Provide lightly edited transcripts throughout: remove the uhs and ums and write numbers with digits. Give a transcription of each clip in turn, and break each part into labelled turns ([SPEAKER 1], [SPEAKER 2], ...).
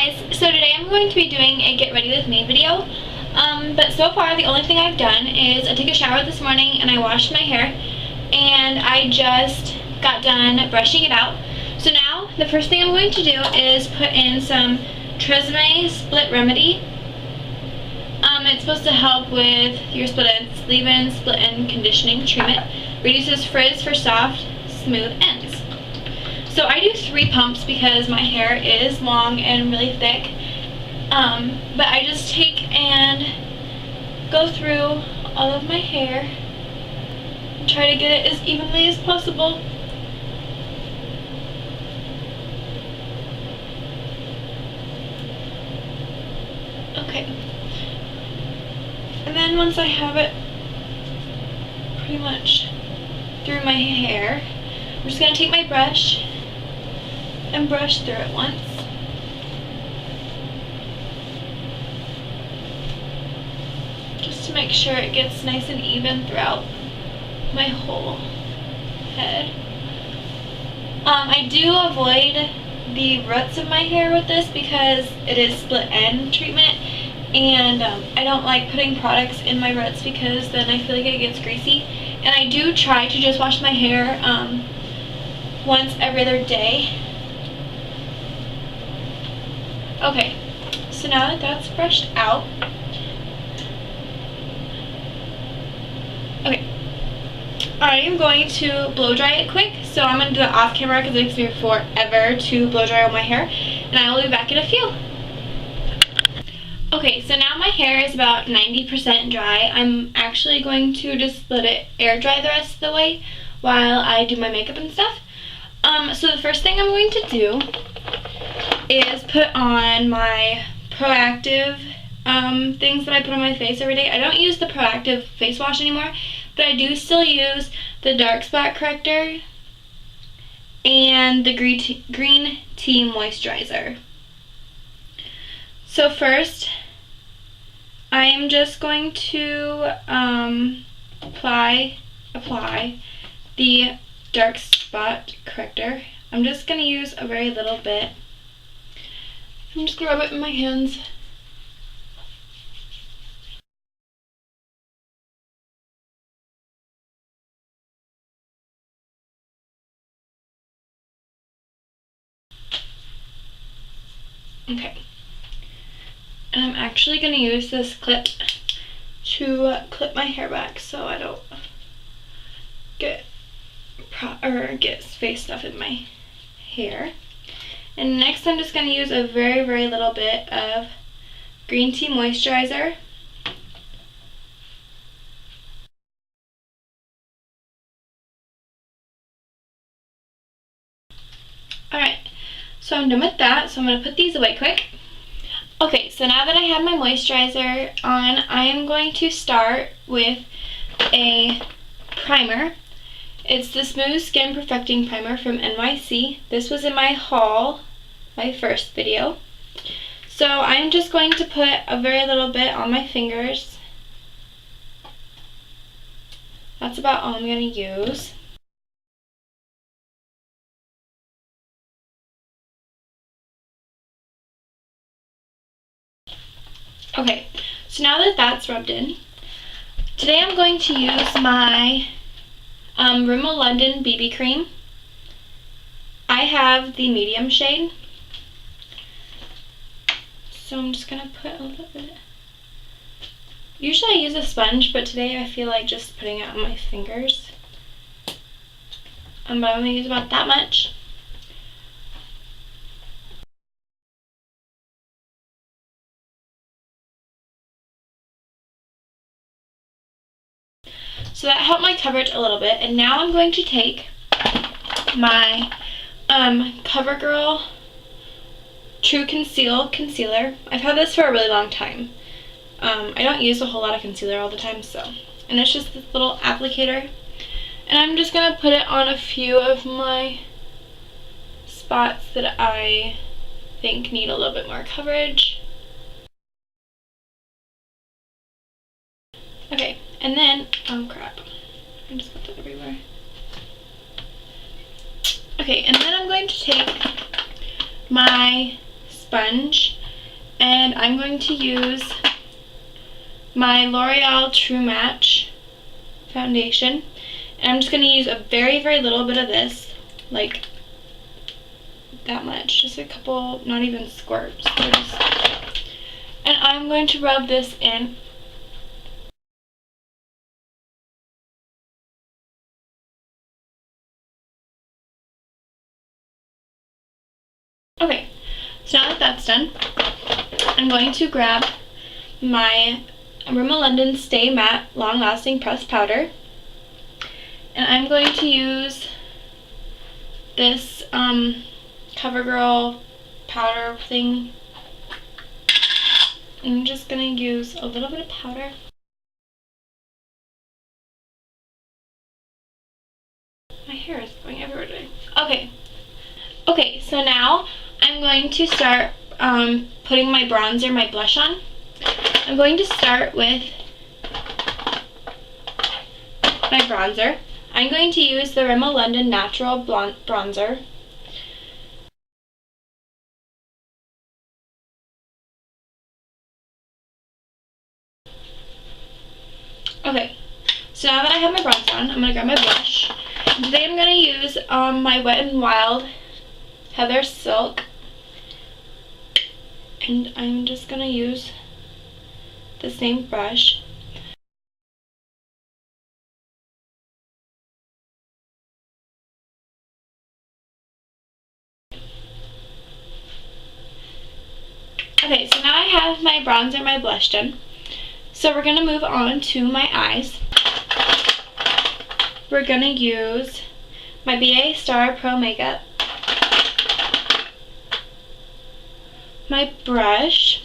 [SPEAKER 1] guys, so today I'm going to be doing a get ready with me video. But so far the only thing I've done is I took a shower this morning and I washed my hair and I just got done brushing it out. So now the first thing I'm going to do is put in some Tresemme Split Remedy. It's supposed to help with your split ends, leave-in, split-end conditioning treatment. Reduces frizz for soft, smooth ends. So I do 3 pumps because my hair is long and really thick. But I just take and go through all of my hair and try to get it as evenly as possible. Okay. And then once I have it pretty much through my hair, I'm just going to take my brush and brush through it once. Just to make sure it gets nice and even throughout my whole head. I do avoid the roots of my hair with this because it is split end treatment, and I don't like putting products in my roots because then I feel like it gets greasy. And I do try to just wash my hair once every other day. Okay, so now that that's brushed out, okay, I am going to blow dry it quick. So I'm going to do it off camera because it takes me forever to blow dry all my hair, and I will be back in a few. Okay, so now my hair is about 90% dry. I'm actually going to just let it air dry the rest of the way while I do my makeup and stuff. So the first thing I'm going to do is put on my Proactiv things that I put on my face every day. I don't use the Proactiv face wash anymore, but I do still use the dark spot corrector and the green tea moisturizer. So first, I am just going to apply the dark spot corrector. I'm just going to use a very little bit. I'm just going to rub it in my hands. Okay. And I'm actually going to use this clip to clip my hair back so I don't get face stuff in my hair. And next I'm just going to use a very, very little bit of green tea moisturizer. Alright, so I'm done with that, so I'm going to put these away quick. Okay, so now that I have my moisturizer on, I am going to start with a primer. It's the Smooth Skin Perfecting Primer from NYC. This was in my haul, my first video. So I'm just going to put a very little bit on my fingers. That's about all I'm going to use. Okay, so now that that's rubbed in, today I'm going to use my Rimmel London BB cream. I have the medium shade, so I'm just going to put a little bit. Usually I use a sponge, but today I feel like just putting it on my fingers. But I'm going to use about that much. So that helped my coverage a little bit, and now I'm going to take my CoverGirl True Conceal Concealer. I've had this for a really long time. I don't use a whole lot of concealer all the time, and it's just this little applicator. And I'm just going to put it on a few of my spots that I think need a little bit more coverage. Okay, and then, oh crap, I just put that everywhere. Okay, and then I'm going to take my sponge, and I'm going to use my L'Oreal True Match foundation. And I'm just going to use a very, very little bit of this, like that much, just a couple, not even squirts. And I'm going to rub this in. Okay, so now that that's done, I'm going to grab my Rimmel London Stay Matte Long Lasting Pressed Powder, and I'm going to use this CoverGirl powder thing. I'm just going to use a little bit of powder. My hair is going everywhere today. Okay, so now I'm going to start putting my bronzer, my blush on. I'm going to start with my bronzer. I'm going to use the Rimmel London Natural Bronzer. Okay, so now that I have my bronzer on, I'm going to grab my blush. Today I'm going to use my Wet n Wild Heather Silk. And I'm just going to use the same brush. Okay, so now I have my bronzer and my blush done. So we're going to move on to my eyes. We're going to use my BA Star Pro Makeup, my brush,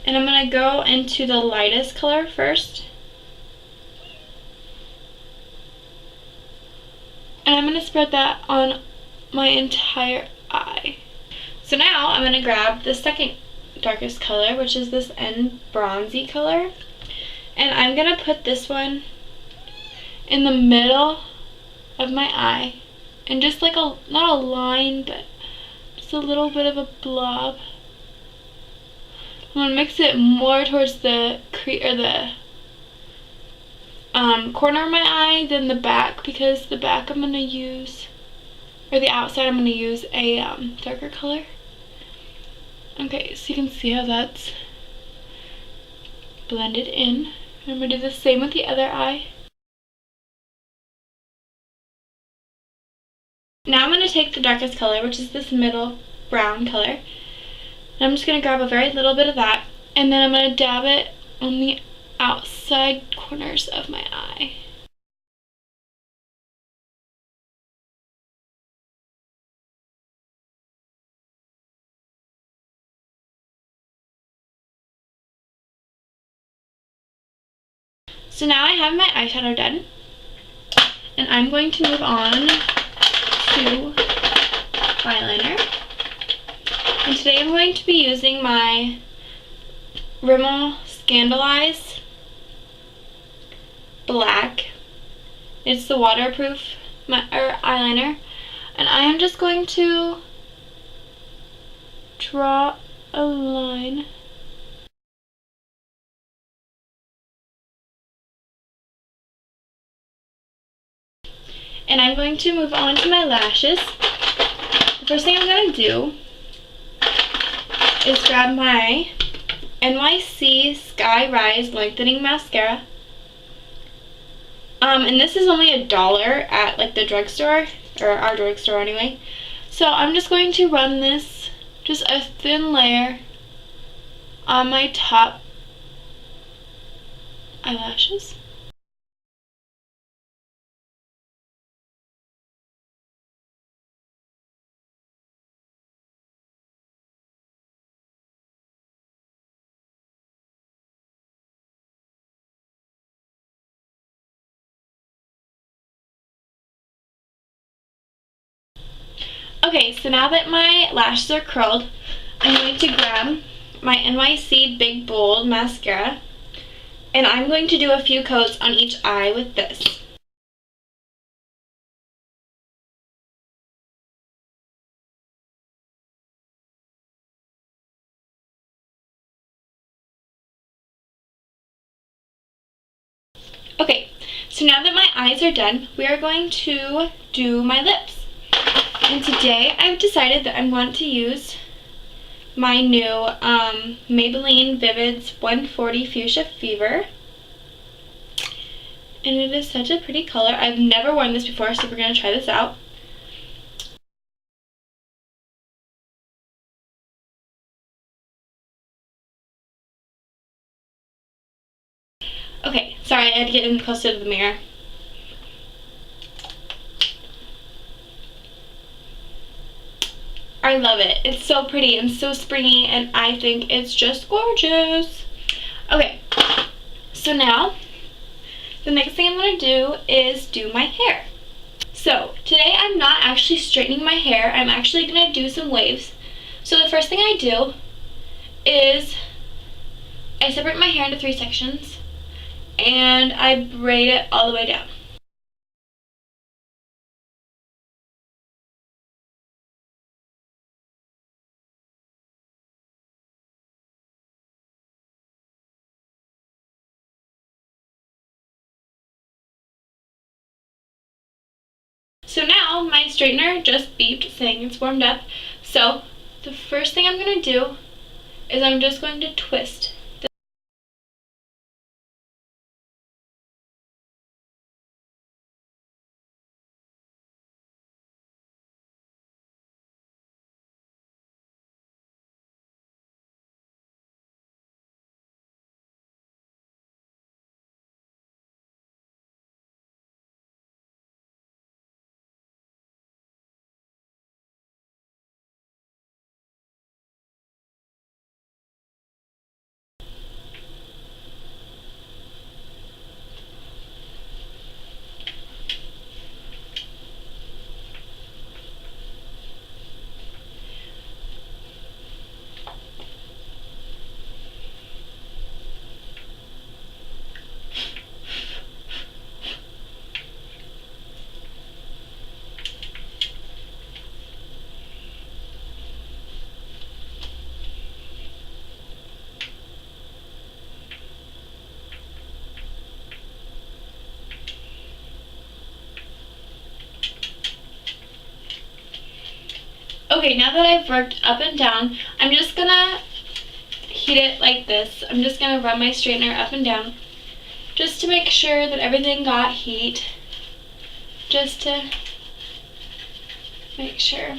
[SPEAKER 1] and I'm going to go into the lightest color first. And I'm going to spread that on my entire eye. So now I'm going to grab the second darkest color, which is this N Bronzy color. And I'm going to put this one in the middle of my eye. And just like a, not a line, but just a little bit of a blob. I'm going to mix it more towards the corner of my eye than the back, because the back I'm going to use, or the outside I'm going to use a darker color. Okay, so you can see how that's blended in. I'm going to do the same with the other eye. Now I'm going to take the darkest color, which is this middle brown color. And I'm just going to grab a very little bit of that, and then I'm going to dab it on the outside corners of my eye. So now I have my eyeshadow done, and I'm going to move on to eyeliner. And today I'm going to be using my Rimmel Scandaleyes Black. It's the waterproof eyeliner, and I am just going to draw a line. And I'm going to move on to my lashes. The first thing I'm going to do is grab my NYC Sky Rise Lengthening Mascara. And this is only $1 at like the drugstore, or our drugstore anyway. So I'm just going to run this, just a thin layer on my top eyelashes. Okay, so now that my lashes are curled, I'm going to grab my NYC Big Bold Mascara, and I'm going to do a few coats on each eye with this. Okay, so now that my eyes are done, we are going to do my lips. And today I've decided that I'm going to use my new Maybelline Vivids 140 Fuchsia Fever. And it is such a pretty color. I've never worn this before, so we're going to try this out. Okay, sorry, I had to get in closer to the mirror. I love it. It's so pretty and so springy, and I think it's just gorgeous. Okay, so now the next thing I'm going to do is do my hair. So today I'm not actually straightening my hair. I'm actually going to do some waves. So the first thing I do is I separate my hair into 3 sections and I braid it all the way down. So now my straightener just beeped saying it's warmed up. So the first thing I'm going to do is I'm just going to twist. Okay, now that I've worked up and down, I'm just gonna heat it like this. I'm just gonna run my straightener up and down just to make sure that everything got heat. Just to make sure.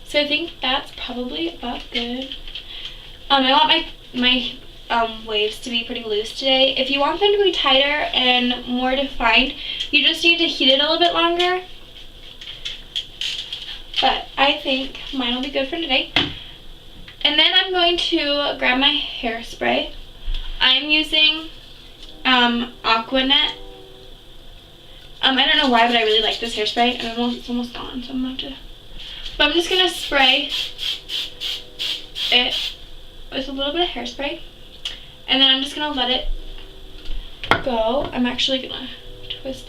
[SPEAKER 1] So I think that's probably about good. I want my waves to be pretty loose today. If you want them to be tighter and more defined, you just need to heat it a little bit longer. But I think mine will be good for today. And then I'm going to grab my hairspray. I'm using Aqua Net. I don't know why, but I really like this hairspray. And it's almost gone, so I'm going to have to... But I'm just going to spray it with a little bit of hairspray. And then I'm just going to let it go. I'm actually going to twist.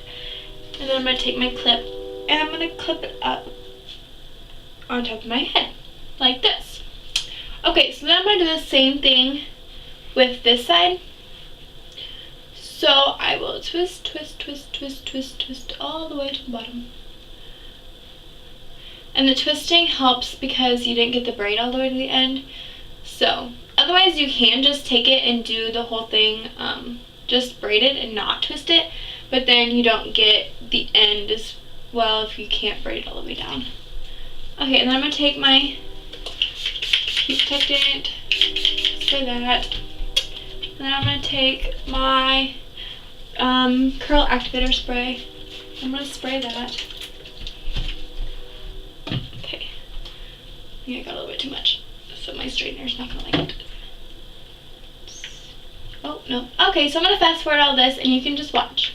[SPEAKER 1] And then I'm going to take my clip and I'm going to clip it up on top of my head. Like this. Okay, so then I'm going to do the same thing with this side. So I will twist, twist, twist, twist, twist, twist all the way to the bottom. And the twisting helps because you didn't get the braid all the way to the end. So, otherwise you can just take it and do the whole thing, just braid it and not twist it. But then you don't get the end as well if you can't braid it all the way down. Okay, and then I'm going to take my Heat Protectant, spray that. And then I'm going to take my Curl Activator Spray. I'm going to spray that. Okay. I think I got a little bit too much, so my straightener's not going to like it. Oh, no. Okay, so I'm going to fast forward all this and you can just watch.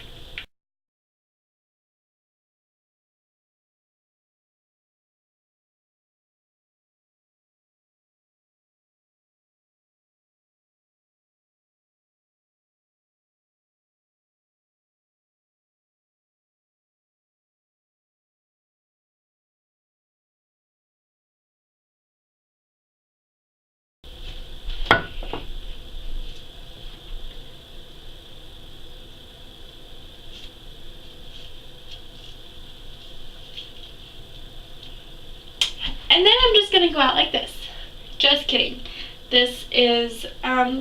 [SPEAKER 1] go out like this. Just kidding. This is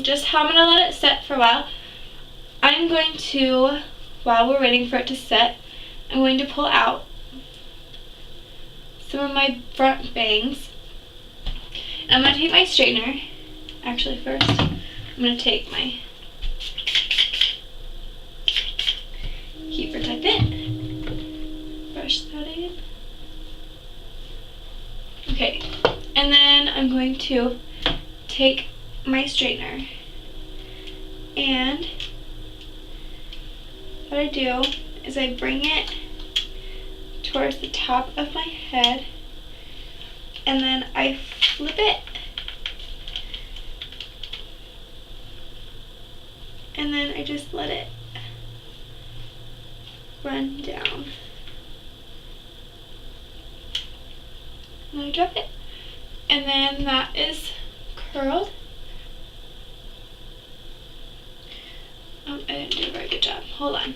[SPEAKER 1] just how I'm going to let it set for a while. I'm going to, while we're waiting for it to set, I'm going to pull out some of my front bangs. And I'm going to take my straightener. Actually, first, I'm going to take my heat protectant. Brush that in. Okay, and then I'm going to take my straightener, and what I do is I bring it towards the top of my head, and then I flip it, and then I just let it run down. And I drop it. And then that is curled. I didn't do a very good job. Hold on.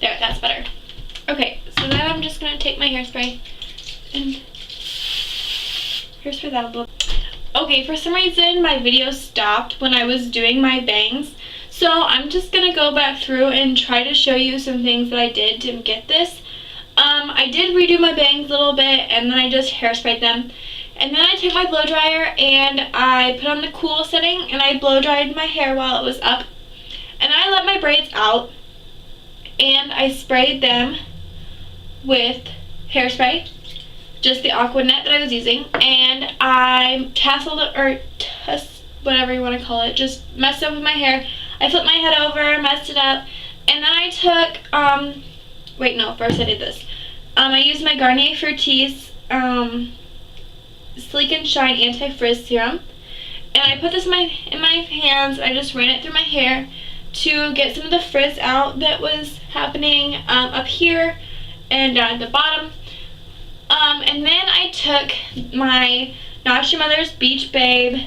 [SPEAKER 1] There, that's better. Okay, so then I'm just going to take my hairspray and hairspray that a little. Okay, for some reason my video stopped when I was doing my bangs. So I'm just going to go back through and try to show you some things that I did to get this. I did redo my bangs a little bit, and then I just hairsprayed them. And then I took my blow dryer and I put on the cool setting, and I blow dried my hair while it was up. And then I let my braids out, and I sprayed them with hairspray, just the Aqua Net that I was using, and I tasseled it, or whatever you want to call it, just messed up with my hair. I flipped my head over, messed it up, and then I took, wait, no, first I did this. I used my Garnier Fructis Sleek and Shine Anti-Frizz Serum, and I put this in my hands. I just ran it through my hair to get some of the frizz out that was happening up here and down at the bottom. And then I took my Not Your Mother's Beach Babe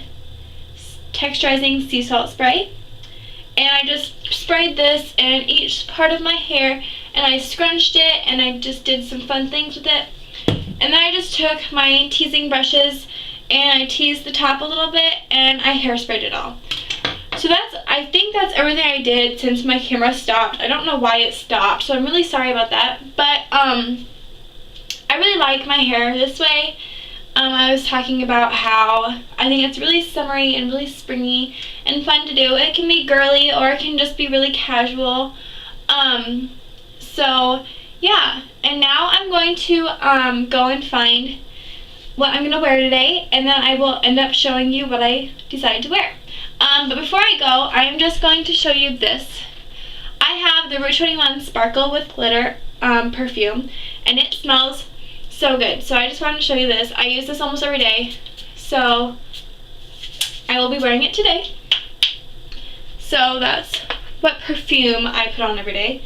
[SPEAKER 1] Texturizing Sea Salt Spray, and I just sprayed this in each part of my hair, and I scrunched it, and I just did some fun things with it. And then I just took my teasing brushes, and I teased the top a little bit, and I hairsprayed it all. So I think that's everything I did since my camera stopped. I don't know why it stopped, so I'm really sorry about that. But I really like my hair this way. I was talking about how I think it's really summery and really springy and fun to do. It can be girly or it can just be really casual. So yeah, and now I'm going to go and find what I'm going to wear today, and then I will end up showing you what I decide to wear. But before I go, I'm just going to show you this. I have the Route 21 Sparkle with Glitter perfume, and it smells so good. So I just wanted to show you this. I use this almost every day, so I will be wearing it today. So that's what perfume I put on every day.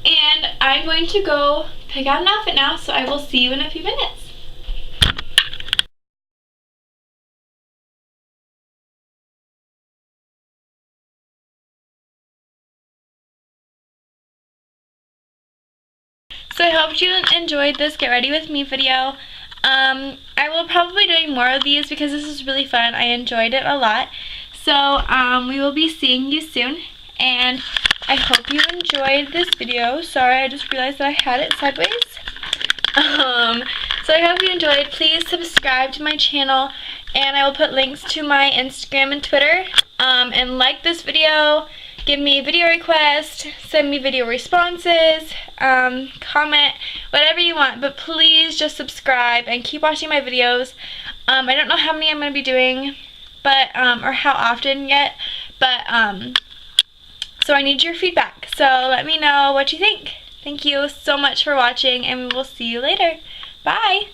[SPEAKER 1] And I'm going to go pick out an outfit now, so I will see you in a few minutes. So I hope you enjoyed this Get Ready With Me video. I will probably be doing more of these because this is really fun. I enjoyed it a lot. So we will be seeing you soon, and I hope you enjoyed this video. Sorry, I just realized that I had it sideways. So I hope you enjoyed. Please subscribe to my channel, and I will put links to my Instagram and Twitter. And like this video, give me video requests, send me video responses, comment, whatever you want. But please just subscribe and keep watching my videos. I don't know how many I'm going to be doing, but or how often yet, but so I need your feedback. So let me know what you think. Thank you so much for watching, and we will see you later. Bye!